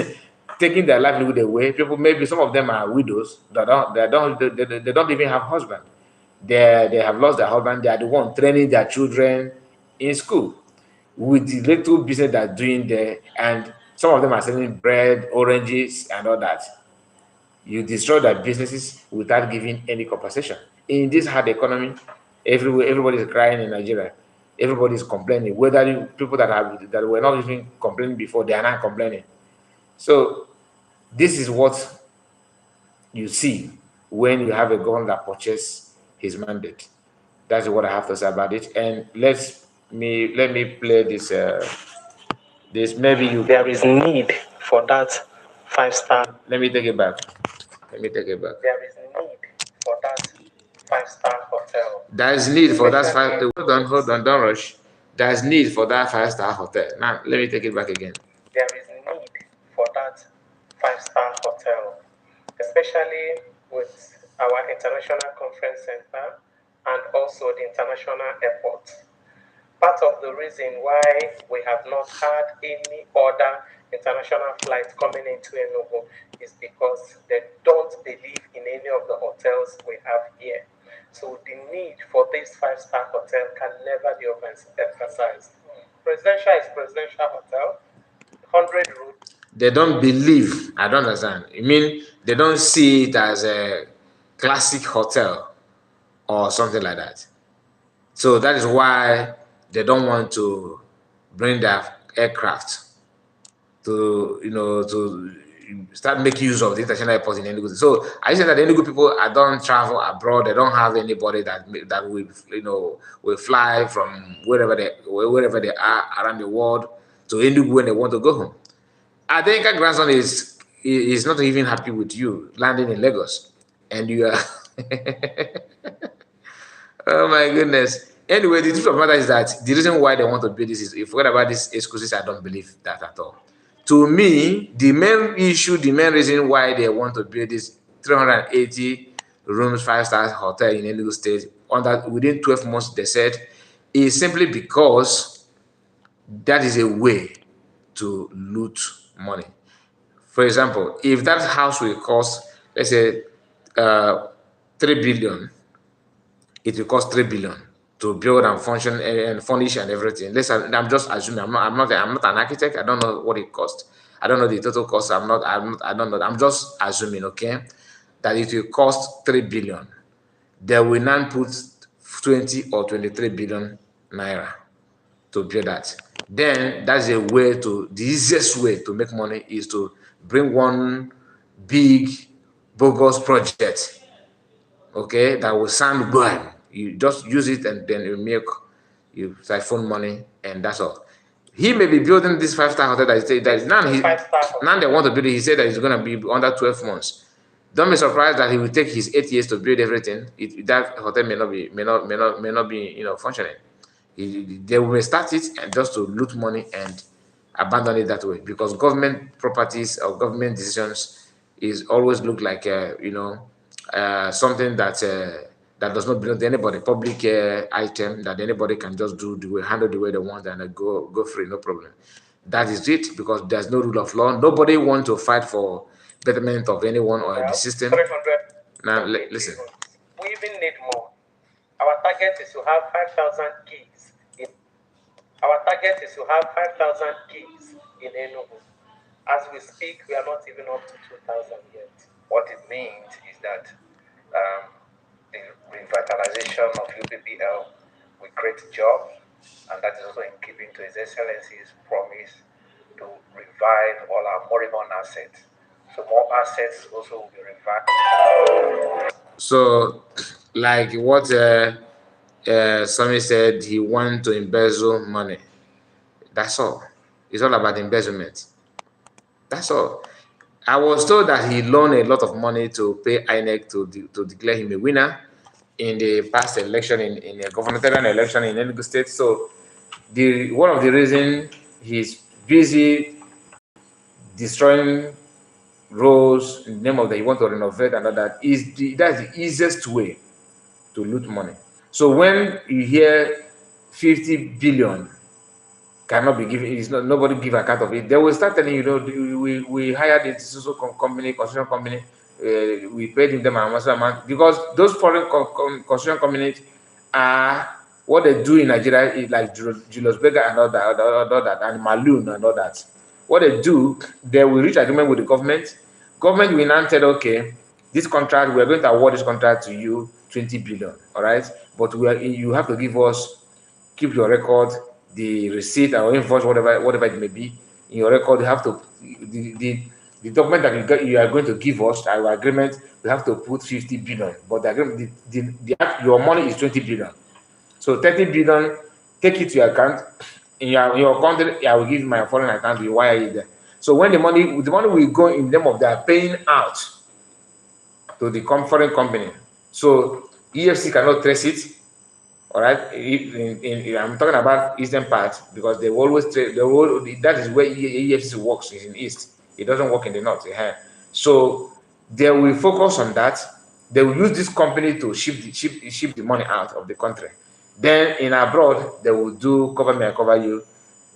taking their livelihood away. People, maybe some of them are widows that they don't even have husband. They have lost their husband. They are the one training their children in school with the little business they're doing there, and some of them are selling bread, oranges, and all that. You destroy their businesses without giving any compensation. In this hard economy, everybody is crying in Nigeria. Everybody is complaining. Whether people that were not even complaining before, they are not complaining. So this is what you see when you have a government that purchases his mandate. That's what I have to say about it. And let me play this. Maybe there is need for that 5-star. Let me take it back. There is need for that 5-star hotel. There is need for that Hold on, don't rush. There's need for that 5-star hotel. Now let me take it back again. There is need for that 5-star hotel, especially with our international conference center and also the international airport. Part of the reason why we have not had any other international flights coming into Enugu is because they don't believe in any of the hotels we have here. So the need for this 5-star hotel can never be emphasized. Presidential is presidential hotel, 100 rooms. They don't believe. I don't understand. You mean they don't see it as a classic hotel or something like that? So that is why they don't want to bring their aircraft to start making use of the international airport in Enugu. So I said that the Enugu people don't travel abroad. They don't have anybody that will fly from wherever they are around the world to Enugu when they want to go home. I think our grandson is not even happy with you landing in Lagos, and you are. Oh my goodness. Anyway, the truth of the matter is that the reason why they want to build this is, if you forget about these excuses, I don't believe that at all. To me, the main reason why they want to build this 380 rooms 5-star hotel in Enugu State within 12 months, they said, is simply because that is a way to loot money. For example, if that house will cost, let's say, 3 billion, it will cost 3 billion to build and function and furnish and everything. I'm just assuming. I'm not an architect. I don't know what it costs. I don't know the total cost. I don't know. I'm just assuming. Okay. that it will cost 3 billion, they will now put 20 or 23 billion naira to build that. Then that's a way to, the easiest way to make money is to bring one big bogus project, okay, that will sound good. You just use it and then you make, you siphon money, and that's all. He may be building this 5-star hotel that now they want to build it. He said that it's going to be under 12 months. Don't be surprised that he will take his 8 years to build everything. That hotel may not be functioning. They will start it and just to loot money and abandon it that way, because government properties or government decisions is always look like something that that does not belong to anybody, public item that anybody can just do the way, handle the way they want, and go free, no problem. That is it, because there's no rule of law. Nobody wants to fight for betterment of anyone or the system. 300. Now listen. We even need more. Our target is to have 5,000 keys. Our target is to have 5,000 keys in Enugu. As we speak, we are not even up to 2,000 yet. What it means is that the revitalization of UPPL will create jobs, and that is also in keeping to His Excellency's promise to revive all our moribund assets. So more assets also will be revived. So, like what Sammy said, he want to embezzle money. That's all. It's all about embezzlement. That's all. I was told that he loaned a lot of money to pay INEC to declare him a winner in the past election, in a gubernatorial election in Enugu State. So, one of the reasons he's busy destroying roads in the name of that he want to renovate and all that is that's the easiest way to loot money. So when you hear 50 billion cannot be given, it's not, nobody give account of it, they will start telling you, we hired a company, construction company, we paid them a massive amount, because those foreign construction companies are, what they do in Nigeria is like Julius Berger and all that, and Malone and all that. What they do, they will reach agreement with the government. Government will now tell, okay, this contract, we are going to award this contract to you, 20 billion, all right? But you have to give us, keep your record, the receipt or invoice, whatever it may be, in your record. You have to, the document that you are going to give us, our agreement, we have to put 50 billion. But the agreement, your money is 20 billion. So 30 billion, take it to your account. In your country, I will give my foreign account, you wire it there. So when the money will go in them of they are paying out to the foreign company. So EFC cannot trace it. All right. I'm talking about eastern part, because they always trace. That is where EFC works, is in east. It doesn't work in the north. So they will focus on that. They will use this company to ship the money out of the country. Then in abroad, they will do cover me and cover you.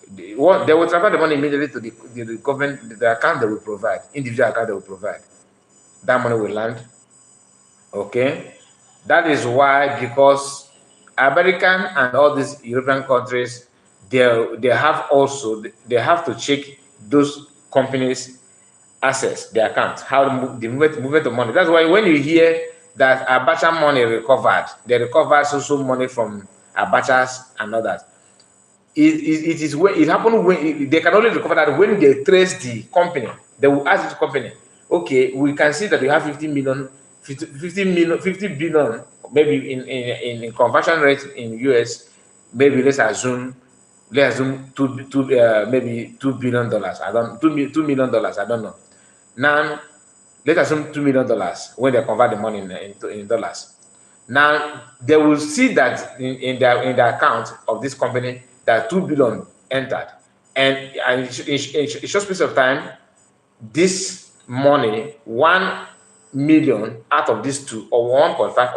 They will transfer the money immediately to the government, the account they will provide, individual account they will provide. That money will land. Okay? That is why, because American and all these European countries, they have to check those companies' assets, their accounts, how the movement of money. That's why when you hear that Abacha money recovered, they recovered social money from Abachas and all that. It happened when they can only recover that when they trace the company. They will ask the company, okay, we can see that you have 50 billion, maybe in conversion rate in US, maybe let's assume maybe $2 billion. $2 million. I don't know. Now let's assume $2 million when they convert the money in dollars. Now they will see that in the account of this company that 2 billion entered, and in a short space of time, this money, 1 million out of these two, or 1.5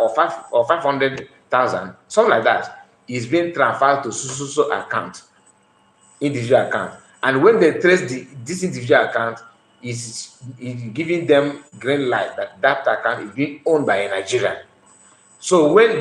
or 500,000, something like that, is being transferred to so account, individual account. And when they trace this individual account, is giving them green light that account is being owned by a Nigerian. So when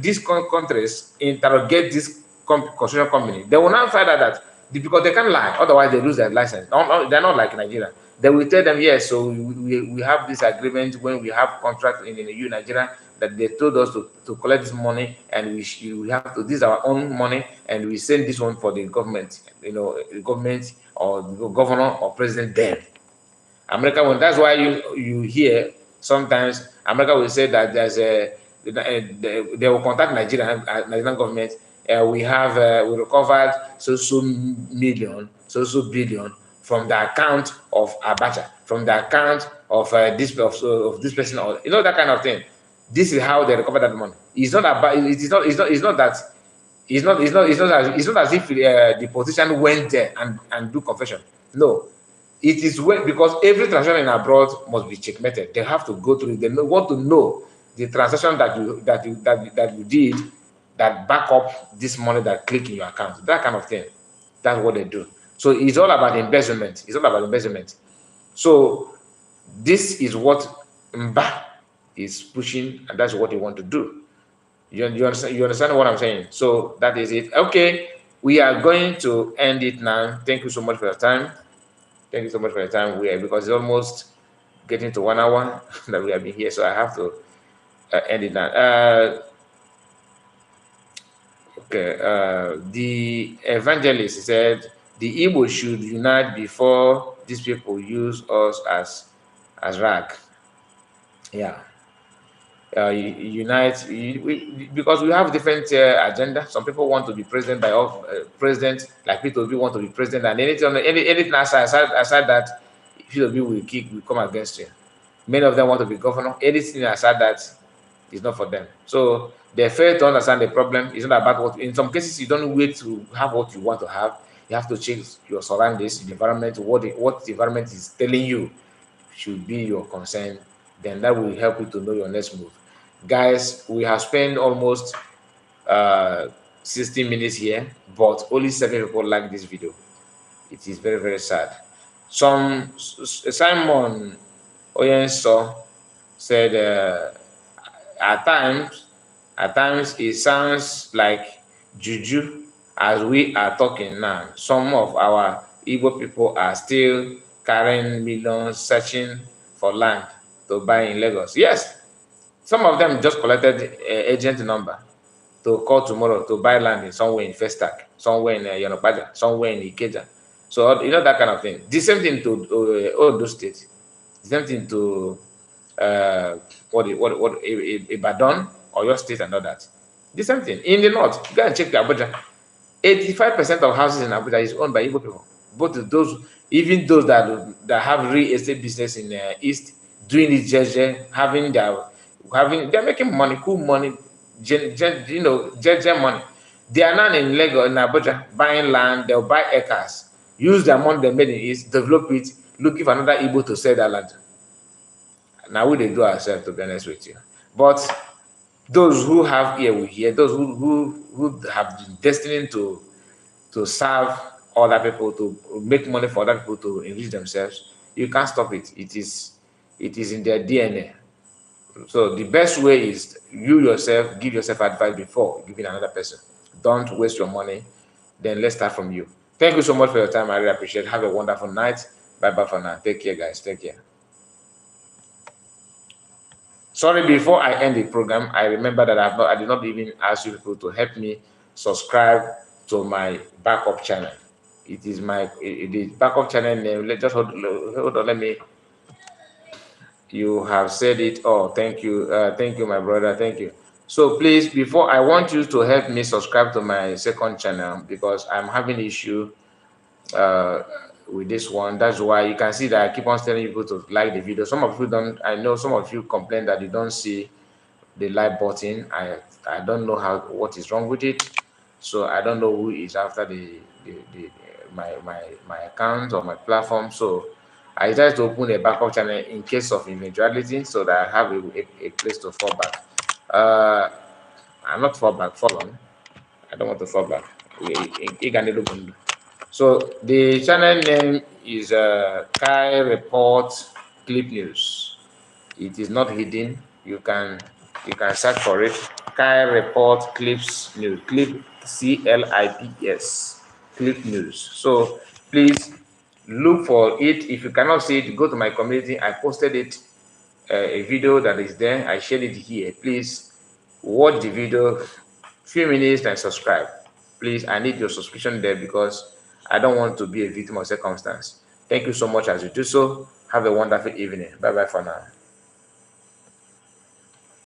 these countries interrogate this construction company, they will now find out that because they can't lie, otherwise they lose their license. They're not like Nigeria. they will tell them, yes, so we have this agreement when we have contract in the Nigeria that they told us to collect this money, and we have to, this is our own money, and we send this one for the government, the government or the governor or president there. America, when that's why you hear sometimes America will say that there's they will contact Nigerian government. We recovered so million, so billion from the account of Abacha, from the account of this person, or that kind of thing. This is how they recover that money. It's not about. It's not that. It's not as if the politician went there and do confession. No, it is because every transaction in abroad must be checkmated. They have to go through it. They want to know the transaction that you did that back up this money that click in your account. That kind of thing. That's what they do. So it's all about embezzlement. It's all about embezzlement. So this is what Mba is pushing, and that's what they want to do. You understand what I'm saying? So that is it. Okay, we are going to end it now. Thank you so much for your time. Thank you so much for your time. Because it's almost getting to 1 hour that we have been here, so I have to end it now. The evangelist said the Igbo should unite before these people use us as rag. Yeah. Unite because we have different agenda. Some people want to be president president, like P2B want to be president, and anything aside that P2B will come against you. Many of them want to be governor. Anything aside that is not for them. So they fail to understand the problem. It's not about what. In some cases, you don't wait to have what you want to have. You have to change your surroundings, the environment, what the environment is telling you should be your concern. Then that will help you to know your next move. Guys, we have spent almost 60 minutes here, but only 7 people like this video. It is very, very sad. Simon Oyenso said, at times it sounds like juju as we are talking now. Some of our Igbo people are still carrying millions searching for land to buy in Lagos. Yes, some of them just collected agent number to call tomorrow to buy land in somewhere in Festac, somewhere in Yonopaja, somewhere in Ikeja. So that kind of thing. The same thing to Ondo State. The same thing to Ibadan or your state and all that. The same thing in the north. Go and check Abuja. 85% of houses in Abuja is owned by Igbo people. Both those, even those that have real estate business in the east, doing it they're making money, cool money, money. They are now in Lagos, in Abuja, buying land. They'll buy acres, use their money they made in east, develop it, looking for another Igbo to sell that land. Now we they do ourselves, to be honest with you. But those who have ear will hear. Those who have been destined to serve other people, to make money for other people, to enrich themselves, you can't stop it. It is in their DNA. So the best way is you yourself give yourself advice before giving another person. Don't waste your money. Then let's start from you. Thank you so much for your time. I really appreciate it. Have a wonderful night. Bye for now. Take care, guys. Take care. Sorry, before I end the program, I remember that I did not even ask you people to help me subscribe to my backup channel. It is the backup channel name. Just hold on. Let me. You have said it. Oh, thank you. Thank you, my brother. Thank you. So please, before, I want you to help me subscribe to my second channel because I'm having issue with this one. That's why you can see that I keep on telling people to like the video. Some of you don't. I know some of you complain that you don't see the like button. I don't know what is wrong with it. So I don't know who is after my account or my platform. So I decided to open a backup channel in case of eventuality, so that I have a place to fall back. I'm not fall back, fall on. I don't want to fall back. So the channel name is Kai Report Clip News. It is not hidden. You can search for it. Kai Report Clips News. Clip CLIPS. Clip News. So please, Look for it. If you cannot see it, go to my community. I posted it, a video that is there. I shared it here. Please watch the video, few minutes, and subscribe. Please, I need your subscription there because I don't want to be a victim of circumstance. Thank you so much as you do so. Have a wonderful evening. Bye bye for now.